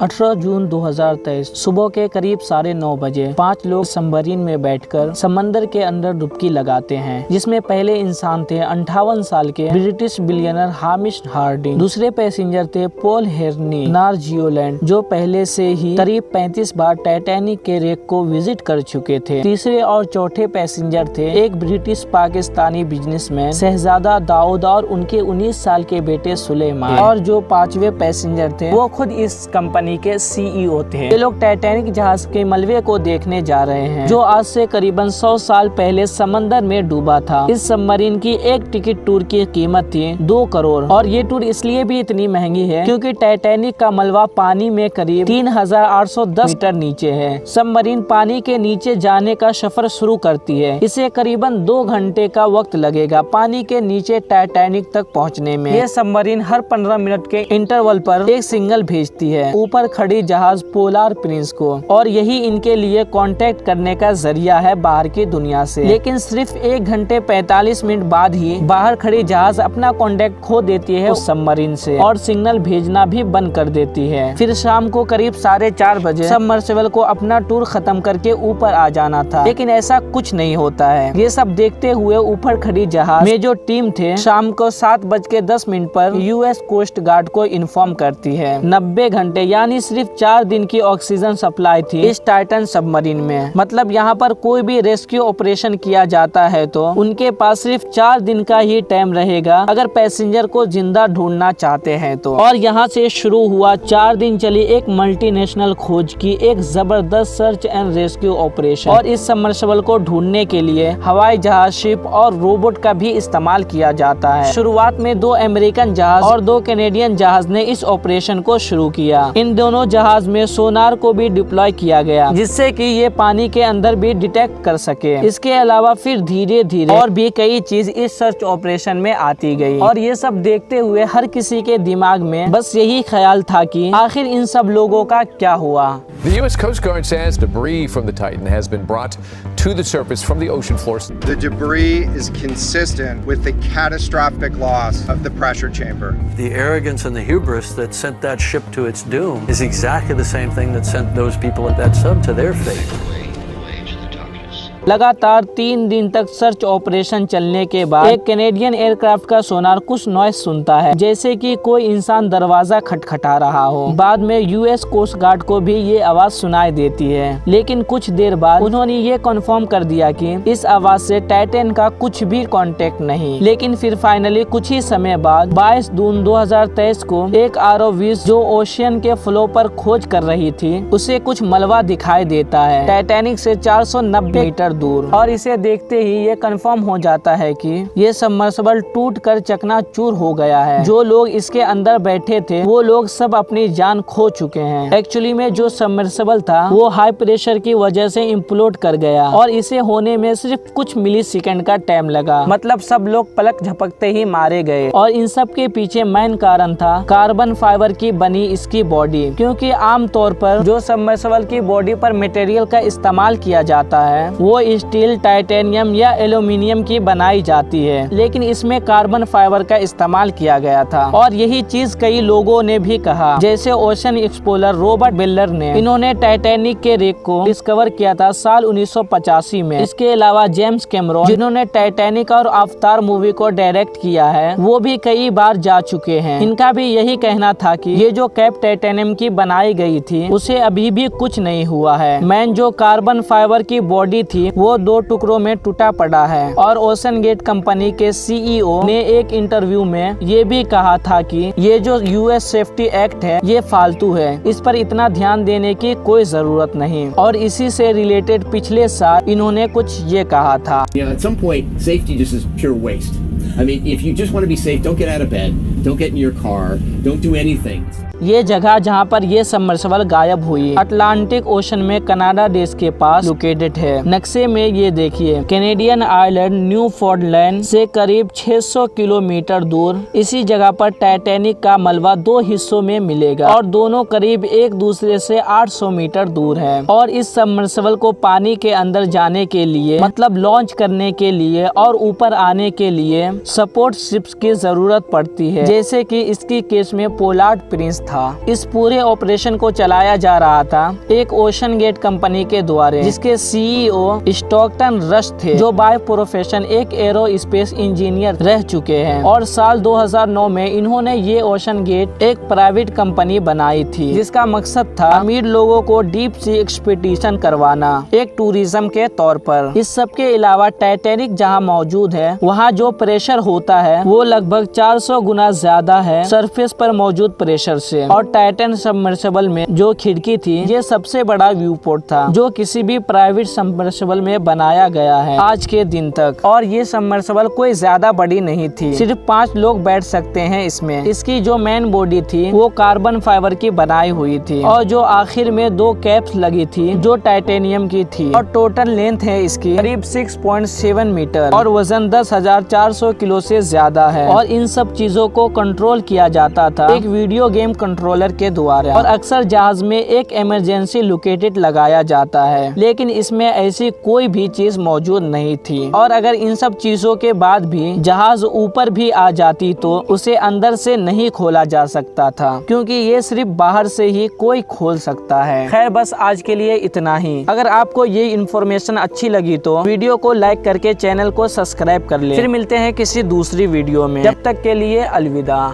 18 जून 2023 सुबह के करीब 9:30 बजे 5 लोग सबमरीन में बैठकर समंदर के अंदर डुबकी लगाते हैं, जिसमें पहले इंसान थे 58 साल के ब्रिटिश बिलियनर हामिश हार्डिंग। दूसरे पैसेंजर थे पॉल हेरनी नार्जियोलैंड, जो पहले से ही करीब 35 बार टाइटैनिक के रेक को विजिट कर चुके थे। तीसरे और चौथे पैसेंजर थे एक ब्रिटिश पाकिस्तानी बिजनेसमैन शहजादा दाऊद और उनके 19 साल के बेटे सुलेमान। और जो 5वें पैसेंजर थे वो खुद इस कंपनी के CEO थे। ये लोग टाइटैनिक जहाज के मलबे को देखने जा रहे हैं, जो आज से करीबन 100 साल पहले समंदर में डूबा था। इस सबमरीन की एक टिकट टूर की कीमत थी 2 करोड़ और ये टूर इसलिए भी इतनी महंगी है क्योंकि टाइटैनिक का मलबा पानी में करीब 3810 मीटर नीचे है। सबमरीन पानी के नीचे जाने का सफर शुरू करती है। इसे करीबन 2 घंटे का वक्त लगेगा पानी के नीचे टाइटैनिक तक पहुँचने में। ये सबमरीन हर 15 मिनट के इंटरवल पर एक सिग्नल भेजती है ऊपर खड़ी जहाज पोलार प्रिंस को, और यही इनके लिए कांटेक्ट करने का जरिया है बाहर की दुनिया से। लेकिन सिर्फ 1 घंटे 45 मिनट बाद ही बाहर खड़ी जहाज अपना कांटेक्ट खो देती है उस सबमरीन से और सिग्नल भेजना भी बंद कर देती है। फिर शाम को करीब 4:30 बजे सबमर्सिबल को अपना टूर खत्म करके ऊपर आ जाना था, लेकिन ऐसा कुछ नहीं होता है। ये सब देखते हुए ऊपर खड़ी जहाज में जो टीम थे शाम को 7:10 पर US कोस्ट गार्ड को इन्फॉर्म करती है। 90 घंटे यानी सिर्फ 4 दिन की ऑक्सीजन सप्लाई थी इस टाइटन सबमरीन में। मतलब यहाँ पर कोई भी रेस्क्यू ऑपरेशन किया जाता है तो उनके पास सिर्फ 4 दिन का ही टाइम रहेगा अगर पैसेंजर को जिंदा ढूंढना चाहते हैं तो। और यहाँ से शुरू हुआ 4 दिन चली एक मल्टीनेशनल खोज की एक जबरदस्त सर्च एंड रेस्क्यू ऑपरेशन। और इस सबमर्सिबल को ढूंढने के लिए हवाई जहाज, शिप और रोबोट का भी इस्तेमाल किया जाता है। शुरुआत में 2 अमेरिकन जहाज और 2 कैनेडियन जहाज ने इस ऑपरेशन को शुरू किया। इन दोनों जहाज में सोनार को भी डिप्लॉय किया गया, जिससे कि ये पानी के अंदर भी डिटेक्ट कर सके। इसके अलावा फिर धीरे धीरे और भी कई चीज इस सर्च ऑपरेशन में आती गई। और ये सब देखते हुए हर किसी के दिमाग में बस यही ख्याल था कि आखिर इन सब लोगों का क्या हुआ। The U.S. Coast Guard says debris from the Titan has been brought to the surface from the ocean floor. The debris is consistent with the catastrophic loss of the pressure chamber. The arrogance and the hubris that sent that ship to its doom is exactly the same thing that sent those people at that sub to their fate. लगातार 3 दिन तक search operation चलने के बाद एक Canadian aircraft का सोनार कुछ noise सुनता है, जैसे कि कोई इंसान दरवाजा खटखटा रहा हो। बाद में US कोस्ट गार्ड को भी ये आवाज सुनाई देती है, लेकिन कुछ देर बाद उन्होंने ये कंफर्म कर दिया कि इस आवाज से टाइटन का कुछ भी कांटेक्ट नहीं। लेकिन फिर फाइनली कुछ ही समय बाद 22 जून 2023 को एक ROV जो ओशियन के फ्लो पर खोज कर रही थी, उसे कुछ मलबा दिखाई देता है टाइटैनिक से 490 मीटर दूर। और इसे देखते ही ये कंफर्म हो जाता है कि ये सबमर्सिबल टूटकर चकनाचूर हो गया है। जो लोग इसके अंदर बैठे थे वो लोग सब अपनी जान खो चुके हैं। एक्चुअली में जो सबमर्सिबल था वो हाई प्रेशर की वजह से इम्प्लोड कर गया और इसे होने में सिर्फ कुछ मिलीसेकंड का टाइम लगा। मतलब सब लोग पलक झपकते ही मारे गए। और इन सब के पीछे मेन कारण था कार्बन फाइबर की बनी इसकी बॉडी, क्योंकि आमतौर पर जो सबमर्सिबल की बॉडी पर मटेरियल का इस्तेमाल किया जाता है वो स्टील, टाइटेनियम या एल्यूमिनियम की बनाई जाती है, लेकिन इसमें कार्बन फाइबर का इस्तेमाल किया गया था। और यही चीज कई लोगों ने भी कहा, जैसे ओशन एक्सप्लोरर रॉबर्ट बेलर ने। इन्होंने टाइटैनिक के रेक को डिस्कवर किया था साल 1985 में। इसके अलावा जेम्स कैमरॉन, जिन्होंने टाइटैनिक और अवतार मूवी को डायरेक्ट किया है, वो भी कई बार जा चुके हैं। इनका भी यही कहना था कि ये जो कैप टाइटेनियम की बनाई गई थी उसे अभी भी कुछ नहीं हुआ है। मैन जो कार्बन फाइबर की बॉडी थी वो 2 टुकड़ों में टूटा पड़ा है। और ओशन गेट कंपनी के CEO ने एक इंटरव्यू में ये भी कहा था कि ये जो US सेफ्टी एक्ट है ये फालतू है, इस पर इतना ध्यान देने की कोई जरूरत नहीं। और इसी से रिलेटेड पिछले साल इन्होंने कुछ ये कहा था। At some point, safety just is pure waste. I mean, if you just want to be safe, don't get out of bed, don't get in your car, don't do anything. ये जगह जहाँ पर ये सबमर्सिबल गायब हुई Atlantic ocean में Canada देश के पास लोकेटेड है। नक्शे में ये देखिए, कैनेडियन आइलैंड न्यूफाउंडलैंड से करीब 600 किलोमीटर दूर इसी जगह पर टाइटैनिक का मलबा 2 हिस्सों में मिलेगा और दोनों करीब एक दूसरे से 800 मीटर दूर है। और इस सबमर्सिबल को पानी के अंदर जाने के लिए, मतलब लॉन्च करने के लिए और ऊपर आने के लिए सपोर्ट शिप्स की जरूरत पड़ती है, जैसे कि इसकी केस में पोलार्ड प्रिंस था। इस पूरे ऑपरेशन को चलाया जा रहा था एक ओशन गेट कंपनी के द्वारा, जिसके सीईओ स्टॉकटन रश थे, जो बाय प्रोफेशन एक एरोस्पेस इंजीनियर रह चुके हैं। और साल 2009 में इन्होंने ये ओशन गेट एक प्राइवेट कंपनी बनाई थी, जिसका मकसद था अमीर लोगों को डीप सी एक्सपीडिशन करवाना एक टूरिज्म के तौर पर। इस सब के अलावा टाइटैनिक जहां मौजूद है, वहां जो प्रेशर होता है वो लगभग 400 गुना ज्यादा है सरफेस पर मौजूद प्रेशर से। और टाइटन सबमर्सिबल में जो खिड़की थी, ये सबसे बड़ा व्यू पोर्ट था जो किसी भी प्राइवेट सबमर्सिबल में बनाया गया है आज के दिन तक। और ये सबमर्सिबल कोई ज्यादा बड़ी नहीं थी, सिर्फ 5 लोग बैठ सकते हैं इसमें। इसकी जो मेन बॉडी थी वो कार्बन फाइबर की बनाई हुई थी, और जो आखिर में 2 कैप्स लगी थी जो टाइटेनियम की थी। और टोटल लेंथ है इसकी करीब 6.7 मीटर और वजन 10,400 किलो से ज्यादा है। और इन सब चीजों को कंट्रोल किया जाता था एक वीडियो गेम कंट्रोलर के द्वारा। और अक्सर जहाज में एक इमरजेंसी लोकेटेड लगाया जाता है, लेकिन इसमें ऐसी कोई भी चीज मौजूद नहीं थी। और अगर इन सब चीजों के बाद भी जहाज ऊपर भी आ जाती तो उसे अंदर से नहीं खोला जा सकता था, क्योंकि ये सिर्फ बाहर से ही कोई खोल सकता है। खैर, बस आज के लिए इतना ही। अगर आपको ये इन्फॉर्मेशन अच्छी लगी तो वीडियो को लाइक करके चैनल को सब्सक्राइब कर ले। फिर मिलते हैं किसी दूसरी वीडियो में, जब तक के लिए अलविदा।